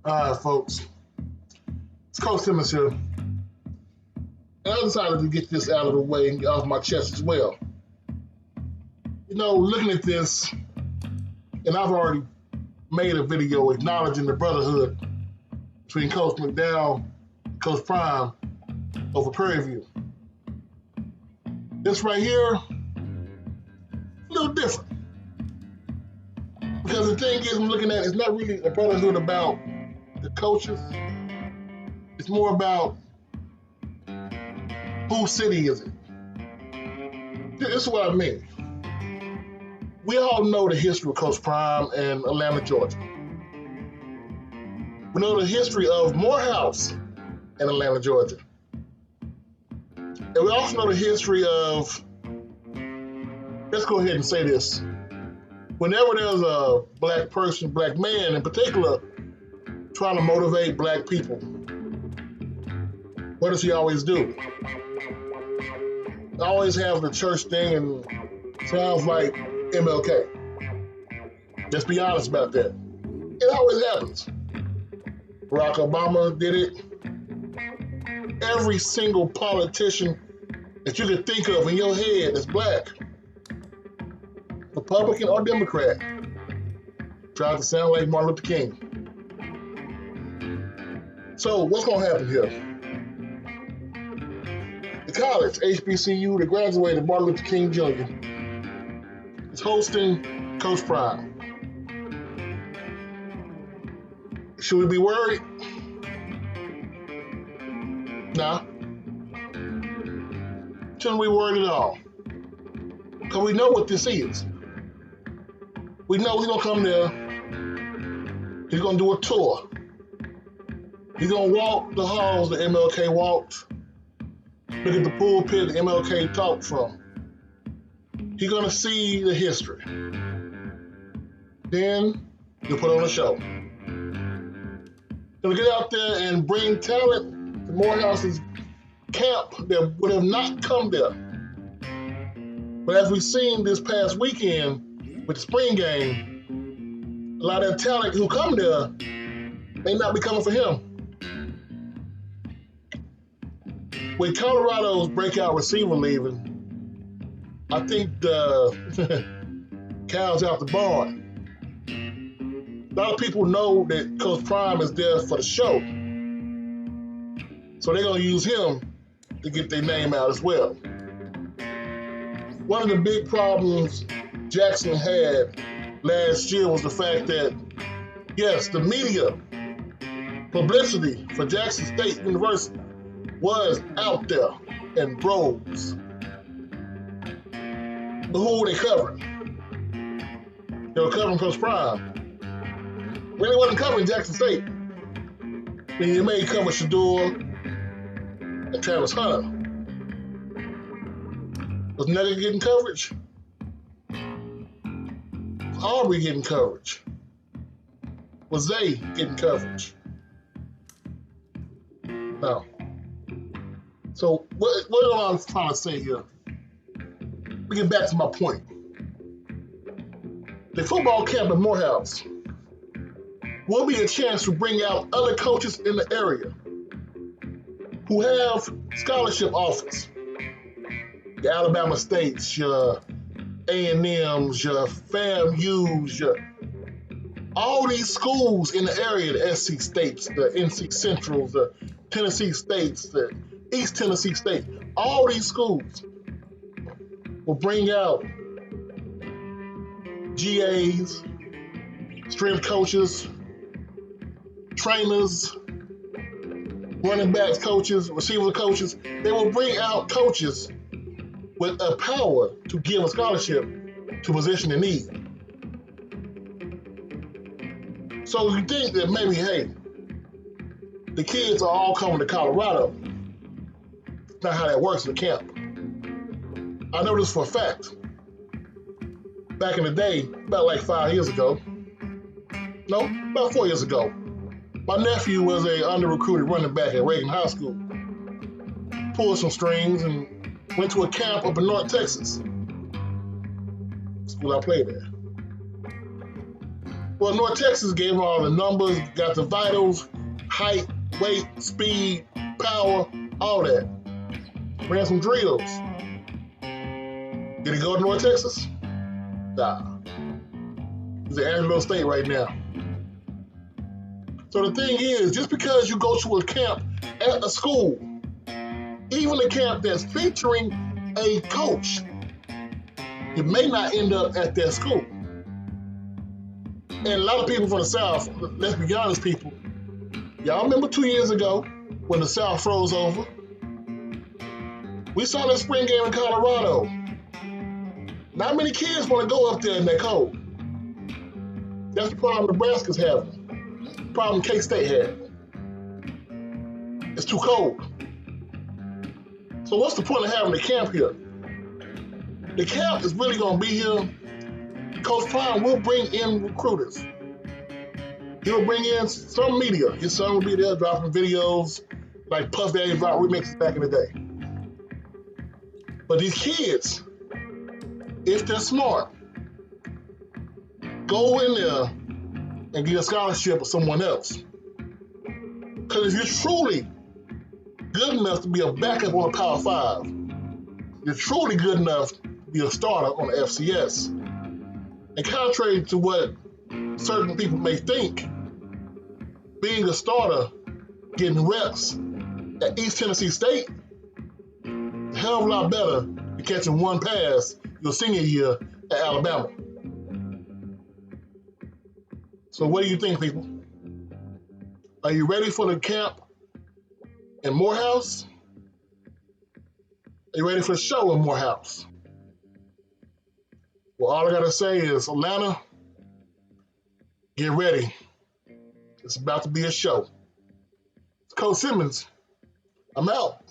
All right, folks. It's Coach Timmons here. And I decided to get this out of the way and get off my chest as well. Looking at this, and I've already made a video acknowledging the brotherhood between Coach McDowell and Coach Prime over Prairie View. This right here, a little different. Because the thing is, I'm looking at it's not really a brotherhood about the coaches. It's more about whose city is it. This is what I mean. We all know the history of Coach Prime and Atlanta, Georgia. We know the history of Morehouse and Atlanta, Georgia. And we also know the history of, let's go ahead and say this. Whenever there's a black person, black man in particular, trying to motivate black people, what does he always do? Always have the church thing and sounds like MLK. Let's be honest about that. It always happens. Barack Obama did it. Every single politician that you could think of in your head that's black, Republican or Democrat, tried to sound like Martin Luther King. So what's going to happen here? The college, HBCU, that graduated Martin Luther King Jr., is hosting Coach Prime. Should we be worried? Nah. Shouldn't we worried at all? Because we know what this is. We know he's going to come there. He's going to do a tour. He's going to walk the halls that MLK walked. Look at the pulpit that MLK talked from. He's going to see the history. Then he'll put on a show. He'll get out there and bring talent to Morehouse's camp that would have not come there. But as we've seen this past weekend with the spring game, a lot of that talent who come there may not be coming for him. With Colorado's breakout receiver leaving, I think the cow's out the barn. A lot of people know that Coach Prime is there for the show. So they're going to use him to get their name out as well. One of the big problems Jackson had last year was the fact that, yes, the media publicity for Jackson State University was out there in droves. But who were they covering? They were covering Coach Prime. Really wasn't covering Jackson State. I mean, you may cover Shedeur and Travis Hunter. Was Nugget getting coverage? Was Aubrey getting coverage? Was Zay getting coverage? No. So what am I trying to say here? Let me get back to my point. The football camp at Morehouse will be a chance to bring out other coaches in the area who have scholarship offers. The Alabama States, your A&Ms, your FAMUs, all these schools in the area, the SC States, the NC Centrals, the Tennessee States, the East Tennessee State, all these schools will bring out GAs, strength coaches, trainers, running backs coaches, receiver coaches. They will bring out coaches with a power to give a scholarship to a position in need. So you think that maybe, hey, the kids are all coming to Colorado. That's not how that works in the camp. I know this for a fact. Back in the day, about like 5 years ago, no, about 4 years ago, my nephew was a under-recruited running back at Reagan High School. Pulled some strings and went to a camp up in North Texas. School I played at. Well, North Texas gave him all the numbers, got the vitals, height, weight, speed, power, all that. Ran some drills. Did he go to North Texas? Nah. He's at Angelo State right now. So the thing is, just because you go to a camp at a school, even a camp that's featuring a coach, you may not end up at that school. And a lot of people from the South, let's be honest, people, y'all remember 2 years ago when the South froze over? We saw that spring game in Colorado. Not many kids want to go up there in that cold. That's the problem Nebraska's having. The problem K-State had. It's too cold. So what's the point of having the camp here? The camp is really going to be here. Coach Prime will bring in recruiters. He'll bring in some media. His son will be there dropping videos like Puff Daddy dropped remixes back in the day. But these kids, if they're smart, go in there and get a scholarship with someone else. Because if you're truly good enough to be a backup on a Power 5, you're truly good enough to be a starter on the FCS. And contrary to what certain people may think, being a starter, getting reps at East Tennessee State, a hell of a lot better than catching one pass your senior year at Alabama. So what do you think, people? Are you ready for the camp in Morehouse? Are you ready for the show in Morehouse? Well, all I gotta say is, Atlanta, get ready. It's about to be a show. It's Coach Simmons. I'm out.